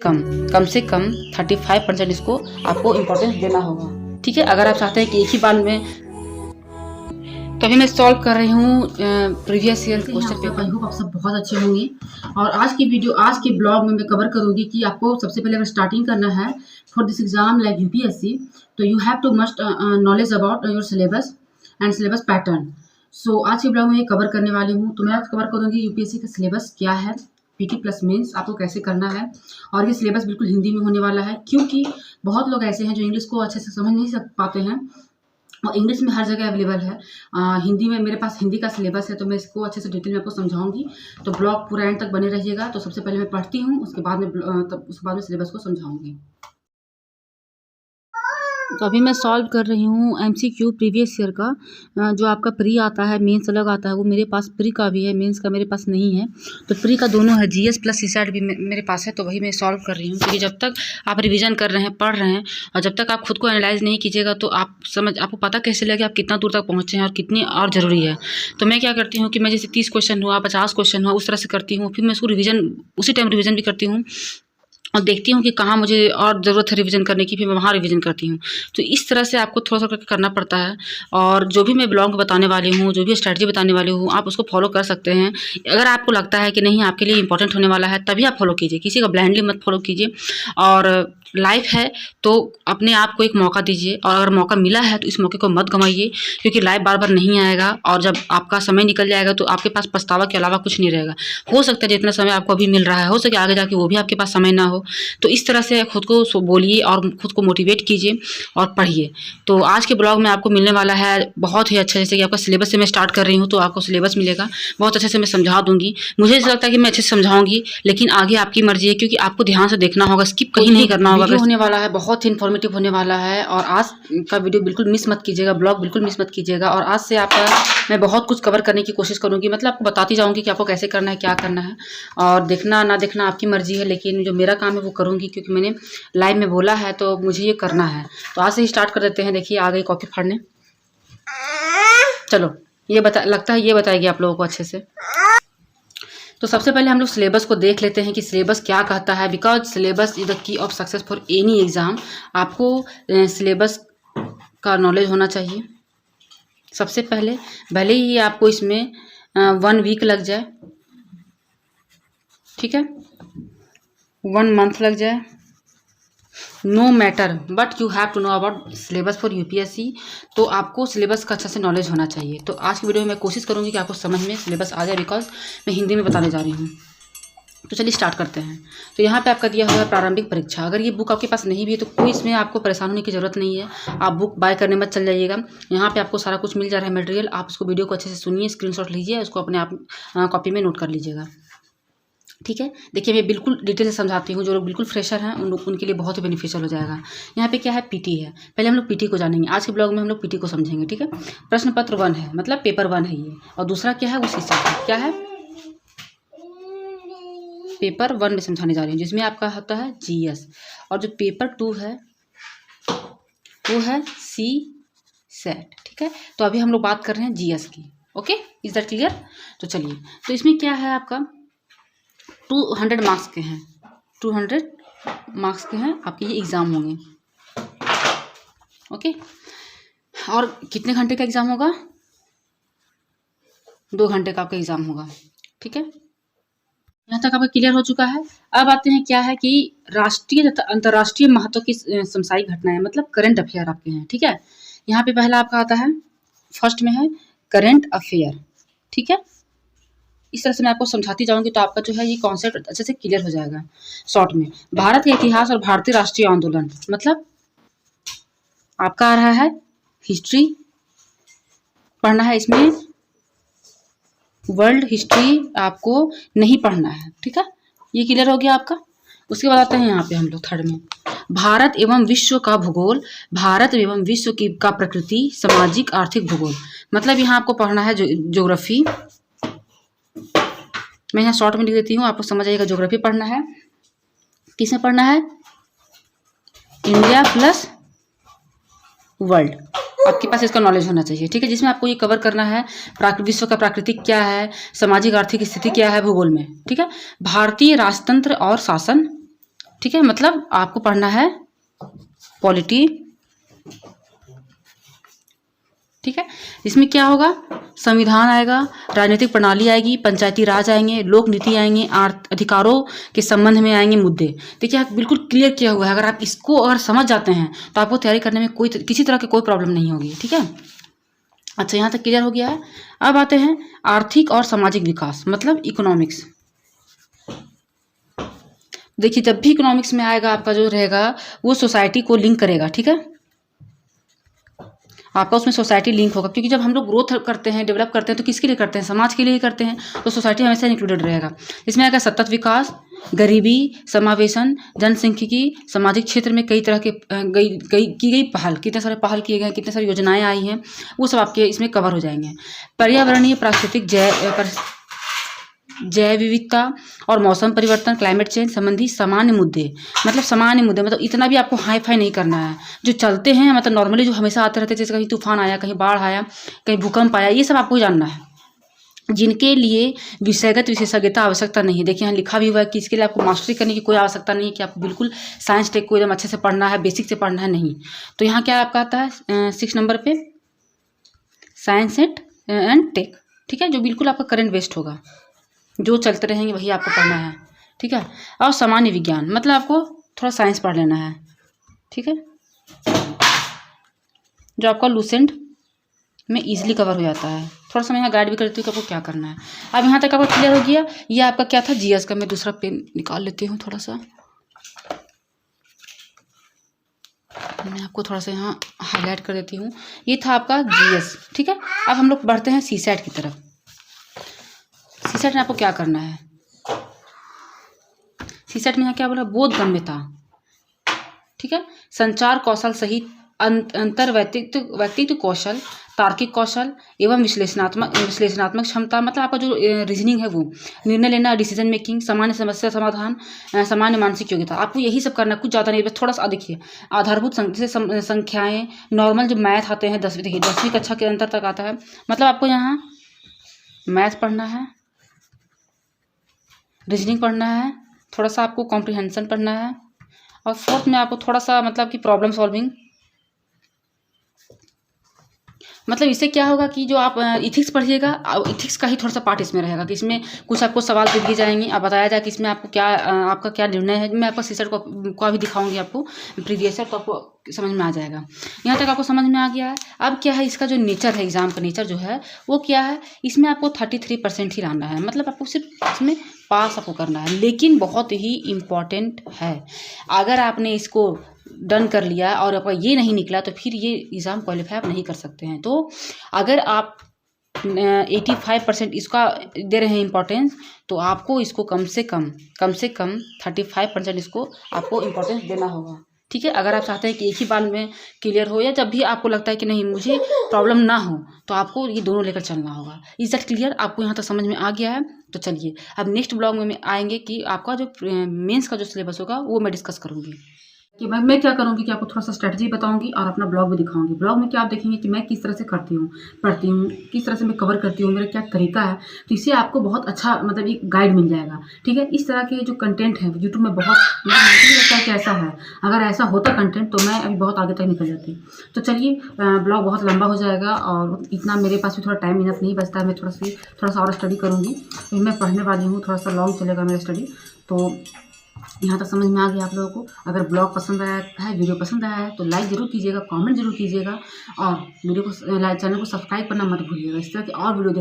से कम 35% इसको आपको इम्पोर्टेंस देना होगा। ठीक है, अगर आप चाहते हैं कि एक ही बार में। तो अभी मैं सॉल्व कर रही हूँ previous year question paper. I hope आप सब बहुत अच्छे होंगे। और आज के ब्लॉग में मैं कवर करूँगी कि आपको सबसे पहले अगर स्टार्टिंग करना है for this exam like UPSC, तो you have to must knowledge about your syllabus and syllabus pattern. So आज के ब्लॉग में ये कवर करने वाली हूँ। तो मैं आज कवर करूँगी यूपीएससी का सिलेबस क्या है, पीटी प्लस मेंस आपको कैसे करना है, और ये सिलेबस बिल्कुल हिंदी में होने वाला है, क्योंकि बहुत लोग ऐसे हैं जो इंग्लिश को अच्छे से समझ नहीं पाते हैं और इंग्लिश में हर जगह अवेलेबल है। हिंदी में मेरे पास हिंदी का सिलेबस है, तो मैं इसको अच्छे से डिटेल में आपको समझाऊंगी। तो ब्लॉग पूरा एंड तक बने रहिएगा। तो सबसे पहले मैं पढ़ती हूँ, उसके बाद में सिलेबस को समझाऊंगी। तो अभी मैं सॉल्व कर रही हूँ एमसीक्यू प्रीवियस ईयर का। जो आपका प्री आता है, मेंस अलग आता है, वो मेरे पास प्री का भी है, मेंस का मेरे पास नहीं है। तो प्री का दोनों है, जीएस प्लस सीसैट भी मेरे पास है। तो वही मैं सॉल्व कर रही हूँ, क्योंकि जब तक आप रिवीजन कर रहे हैं, पढ़ रहे हैं, और जब तक आप खुद को एनालाइज नहीं कीजिएगा तो आपको पता कैसे लगेगा आप कितना दूर तक पहुँचे हैं और कितनी और ज़रूरी है। तो मैं क्या करती हूँ कि मैं जैसे 30 क्वेश्चन हुआ, 50 क्वेश्चन हुआ, उस तरह से करती हूँ। फिर मैं उसको रिवीजन उसी टाइम रिवीजन भी करती हूँ और देखती हूँ कि कहाँ मुझे और ज़रूरत है रिवीजन करने की, फिर मैं वहाँ रिवीजन करती हूँ। तो इस तरह से आपको थोड़ा सा करके करना पड़ता है। और जो भी मैं ब्लॉग बताने वाली हूँ, जो भी स्ट्रैटेजी बताने वाली हूँ, आप उसको फॉलो कर सकते हैं। अगर आपको लगता है कि नहीं आपके लिए इंपॉर्टेंट होने वाला है, तभी आप फॉलो कीजिए, किसी का ब्लाइंडली मत फॉलो कीजिए। और लाइफ है तो अपने आप को एक मौका दीजिए, और अगर मौका मिला है तो इस मौके को मत गंवाइए, क्योंकि लाइफ बार बार नहीं आएगा। और जब आपका समय निकल जाएगा तो आपके पास पछतावा के अलावा कुछ नहीं रहेगा। हो सकता है जितना समय आपको अभी मिल रहा है, हो सके आगे जाके वो भी आपके पास समय ना हो। तो इस तरह से खुद को बोलिए और खुद को मोटिवेट कीजिए और पढ़िए। तो आज के ब्लॉग में आपको मिलने वाला है बहुत ही अच्छा, जैसे कि आपका सिलेबस से मैं स्टार्ट कर रही हूँ, तो आपको सिलेबस मिलेगा, बहुत अच्छे से मैं समझा दूंगी। मुझे ऐसा लगता है कि मैं अच्छे से समझाऊंगी, लेकिन आगे आपकी मर्जी है, क्योंकि आपको ध्यान से देखना होगा, स्किप कहीं नहीं करना होगा। वीडियो होने वाला है, बहुत ही इन्फॉर्मेटिव होने वाला है, और आज का वीडियो बिल्कुल मिस मत कीजिएगा, ब्लॉग बिल्कुल मिस मत कीजिएगा। और आज से आपका मैं बहुत कुछ कवर करने की कोशिश करूँगी, मतलब आपको बताती जाऊँगी कि आपको कैसे करना है, क्या करना है। और देखना ना देखना आपकी मर्जी है, लेकिन जो मेरा काम है वो करूँगी, क्योंकि मैंने लाइव में बोला है तो मुझे ये करना है। तो आज से ही स्टार्ट कर देते हैं। देखिए आ गई कॉपी फाड़ने। चलो लगता है ये बताएगी आप लोगों को अच्छे से। तो सबसे पहले हम लोग सिलेबस को देख लेते हैं कि सिलेबस क्या कहता है, because syllabus is the key of success for any exam. आपको सिलेबस का नॉलेज होना चाहिए सबसे पहले, भले ही आपको इसमें 1 वीक लग जाए, ठीक है, 1 मंथ लग जाए, no matter, but you have to know about syllabus for UPSC. तो आपको सिलेबस का अच्छा से नॉलेज होना चाहिए। तो आज की वीडियो में मैं कोशिश करूंगी कि आपको समझ में सिलेबस आ जाए, बिकॉज मैं हिंदी में बताने जा रही हूँ। तो चलिए स्टार्ट करते हैं। तो यहाँ पे आपका दिया हुआ है प्रारंभिक परीक्षा। अगर ये बुक आपके पास नहीं भी है तो कोई इसमें आपको परेशान होने की ज़रूरत नहीं है। आप बुक बाय करने मत चल जाइएगा, यहाँ पे आपको सारा कुछ मिल जा रहा है मटेरियल। आप उसको वीडियो को अच्छे से सुनिए, स्क्रीनशॉट लीजिए, उसको अपने आप कॉपी में नोट कर लीजिएगा, ठीक है। देखिए मैं बिल्कुल डिटेल से समझाती हूँ, जो लोग बिल्कुल फ्रेशर हैं उनके लिए बहुत ही बेनिफिशियल हो जाएगा। यहाँ पे क्या है, पीटी है। पहले हम लोग पीटी को जानेंगे, आज के ब्लॉग में हम लोग पीटी को समझेंगे, ठीक है। प्रश्न पत्र 1 है, मतलब पेपर 1 है ये, और दूसरा क्या है, वो शीर्षक है, क्या है, पेपर 1 में समझाने जा रही हूँ, जिसमें आपका होता है जीएस। और जो पेपर 2 है वो है सी सेट, ठीक है। तो अभी हम लोग बात कर रहे हैं जीएस की, ओके, इज दैट क्लियर। तो चलिए, तो इसमें क्या है, आपका 200 मार्क्स के हैं, 200 मार्क्स के हैं आपके ये एग्ज़ाम होंगे, ओके। और कितने घंटे का एग्ज़ाम होगा, 2 घंटे का आपका एग्ज़ाम होगा, ठीक है। यहाँ तक आपका क्लियर हो चुका है। अब आते हैं क्या है कि राष्ट्रीय तथा अंतर्राष्ट्रीय महत्व की समसामयिक घटनाएं, मतलब करंट अफेयर आपके हैं, ठीक है। यहाँ पे पहला आपका आता है, फर्स्ट में है करंट अफेयर, ठीक है। इस तरह से मैं आपको समझाती जाऊंगी तो आपका जो है ये कॉन्सेप्ट अच्छे से क्लियर हो जाएगा। शॉर्ट में, भारत का इतिहास और भारतीय राष्ट्रीय आंदोलन, मतलब आपका आ रहा है हिस्ट्री पढ़ना है, इसमें वर्ल्ड हिस्ट्री आपको नहीं पढ़ना है, ठीक है। ये क्लियर हो गया आपका। उसके बाद आते हैं यहाँ पे हम लोग थर्ड में, भारत एवं विश्व का भूगोल, भारत एवं विश्व की का प्रकृति, सामाजिक आर्थिक भूगोल, मतलब यहाँ आपको पढ़ना है ज्योग्राफी। मैं यहाँ शॉर्ट में लिख देती हूँ, आपको समझ आएगा। ज्योग्राफी पढ़ना है, किसमें पढ़ना है, इंडिया प्लस वर्ल्ड, आपके पास इसका नॉलेज होना चाहिए, ठीक है। जिसमें आपको ये कवर करना है विश्व का प्राकृतिक क्या है, सामाजिक आर्थिक स्थिति क्या है भूगोल में, ठीक है। भारतीय राजतंत्र और शासन, ठीक है, मतलब आपको पढ़ना है पॉलिटी। ठीक है, इसमें क्या होगा, संविधान आएगा, राजनीतिक प्रणाली आएगी, पंचायती राज आएंगे, लोक नीति आएंगे, अधिकारों के संबंध में आएंगे मुद्दे। देखिए बिल्कुल क्लियर किया हुआ है, अगर आप इसको अगर समझ जाते हैं तो आपको तैयारी करने में किसी तरह की कोई प्रॉब्लम नहीं होगी। ठीक है, अच्छा यहाँ तक क्लियर हो गया है। अब आते हैं आर्थिक और सामाजिक विकास, मतलब इकोनॉमिक्स। देखिए जब भी इकोनॉमिक्स में आएगा आपका जो रहेगा वो सोसाइटी को लिंक करेगा। ठीक है, आपका उसमें सोसाइटी लिंक होगा, क्योंकि जब हम लोग ग्रोथ करते हैं, डेवलप करते हैं तो किसके लिए करते हैं, समाज के लिए ही करते हैं, तो सोसाइटी हमेशा इंक्लूडेड रहेगा। इसमें आएगा सतत विकास, गरीबी समावेशन, जनसांख्यिकी, सामाजिक क्षेत्र में कई तरह के की गई पहल, कितने सारे पहल किए गए, कितने सारी योजनाएं आई हैं, वो सब आपके इसमें कवर हो जाएंगे। पर्यावरणीय प्राकृतिक जैव विविधता और मौसम परिवर्तन, क्लाइमेट चेंज संबंधी सामान्य मुद्दे, मतलब इतना भी आपको हाई फाई नहीं करना है, जो चलते हैं मतलब नॉर्मली जो हमेशा आते रहते हैं, जैसे कहीं तूफान आया, कहीं बाढ़ आया, कहीं भूकंप आया, ये सब आपको जानना है, जिनके लिए विषयगत विशेषज्ञता आवश्यकता नहीं है। देखिए यहाँ लिखा भी हुआ है कि इसके लिए आपको मास्टरी करने की कोई आवश्यकता नहीं है, कि आपको बिल्कुल साइंस टेक को एकदम अच्छे से पढ़ना है, बेसिक से पढ़ना है, नहीं। तो यहाँ क्या आपका आता है 6 नंबर पे साइंस एंड टेक। ठीक है, जो बिल्कुल आपका करंट बेस्ड होगा, जो चलते रहेंगे वही आपको पढ़ना है। ठीक है, और सामान्य विज्ञान, मतलब आपको थोड़ा साइंस पढ़ लेना है। ठीक है, जो आपका लूसेंट में इजीली कवर हो जाता है। थोड़ा सा मैं यहाँ गाइड भी करती हूँ कि आपको क्या करना है। अब यहाँ तक आपका क्लियर हो गया। ये आपका क्या था, जीएस का। मैं दूसरा पेन निकाल लेती हूँ थोड़ा सा, मैं आपको थोड़ा सा यहाँ हाईलाइट कर देती हूँ। ये था आपका जीएस। ठीक है, अब हम लोग बढ़ते हैं सीसैट की तरफ। सीसैट में आपको क्या करना है, सीसैट में यहाँ क्या बोला, बोधगम्यता। ठीक है, संचार कौशल सहित अंतर व्यक्तित्व कौशल, तार्किक कौशल एवं विश्लेषणात्मक क्षमता, मतलब आपका जो रीजनिंग है वो, निर्णय लेना, डिसीजन मेकिंग, सामान्य समस्या समाधान, सामान्य मानसिक योग्यता, आपको यही सब करना, कुछ ज़्यादा नहीं, बस थोड़ा सा देखिए आधारभूत संख्याएं, नॉर्मल जो मैथ आते हैं 10वीं, देखिए 10वीं कक्षा के अंतर तक आता है, मतलब आपको यहाँ मैथ पढ़ना है, रीजनिंग पढ़ना है, थोड़ा सा आपको कॉम्प्रिहेंशन पढ़ना है, और फोर्थ में आपको थोड़ा सा मतलब कि प्रॉब्लम सॉल्विंग। मतलब इससे क्या होगा कि जो आप इथिक्स पढ़िएगा, इथिक्स का ही थोड़ा सा पार्ट इसमें रहेगा, कि इसमें कुछ आपको सवाल पूछ दिए जाएंगे, आप बताया जाए कि इसमें आपको क्या आपका क्या निर्णय है। मैं आपको सीसैट को भी दिखाऊंगी, आपको प्रीवियस ईयर को आपको समझ में आ जाएगा। यहाँ तक आपको समझ में आ गया है। अब क्या है, इसका जो नेचर है, एग्जाम का नेचर जो है वो क्या है, इसमें आपको 33% ही लाना है, मतलब आपको सिर्फ इसमें पास आपको करना है, लेकिन बहुत ही इम्पॉर्टेंट है। अगर आपने इसको डन कर लिया और आपका ये नहीं निकला तो फिर ये एग्ज़ाम क्वालिफाई आप नहीं कर सकते हैं। तो अगर आप 85% इसका दे रहे हैं इम्पोर्टेंस, तो आपको इसको कम से कम 35% इसको आपको इम्पोर्टेंस देना होगा। ठीक है, अगर आप चाहते हैं कि एक ही बार में क्लियर हो, या जब भी आपको लगता है कि नहीं मुझे प्रॉब्लम ना हो, तो आपको ये दोनों लेकर चलना होगा। Is that clear? आपको यहाँ तक समझ में आ गया है? तो चलिए अब नेक्स्ट ब्लॉग में आएंगे कि आपका जो मेंस का जो सिलेबस होगा वो मैं डिस्कस करूँगी कि मैं क्या करूँगी कि आपको थोड़ा सा स्ट्रेटजी बताऊँगी और अपना ब्लॉग भी दिखाऊँगी। ब्लॉग में क्या आप देखेंगे कि मैं किस तरह से करती हूँ, पढ़ती हूँ, किस तरह से मैं कवर करती हूँ, मेरा क्या तरीका है, तो इससे आपको बहुत अच्छा मतलब एक गाइड मिल जाएगा। ठीक है, इस तरह के जो कंटेंट है यूट्यूब में बहुत मुझे लगता है कि ऐसा है, अगर ऐसा होता कंटेंट तो मैं अभी बहुत आगे तक निकल जाती। तो चलिए ब्लॉग बहुत लंबा हो जाएगा और इतना मेरे पास भी थोड़ा टाइम इनफ नहीं बचता है। मैं थोड़ा सा और स्टडी करूँगी, मैं पढ़ने वाली हूँ, थोड़ा सा लॉन्ग चलेगा मेरा स्टडी। तो यहाँ तक समझ में आ गया आप लोगों को। अगर ब्लॉग पसंद आया है, वीडियो पसंद आया है तो लाइक ज़रूर कीजिएगा, कमेंट जरूर कीजिएगा और वीडियो को चैनल को सब्सक्राइब करना मत भूलिएगा। इस तरह की और वीडियो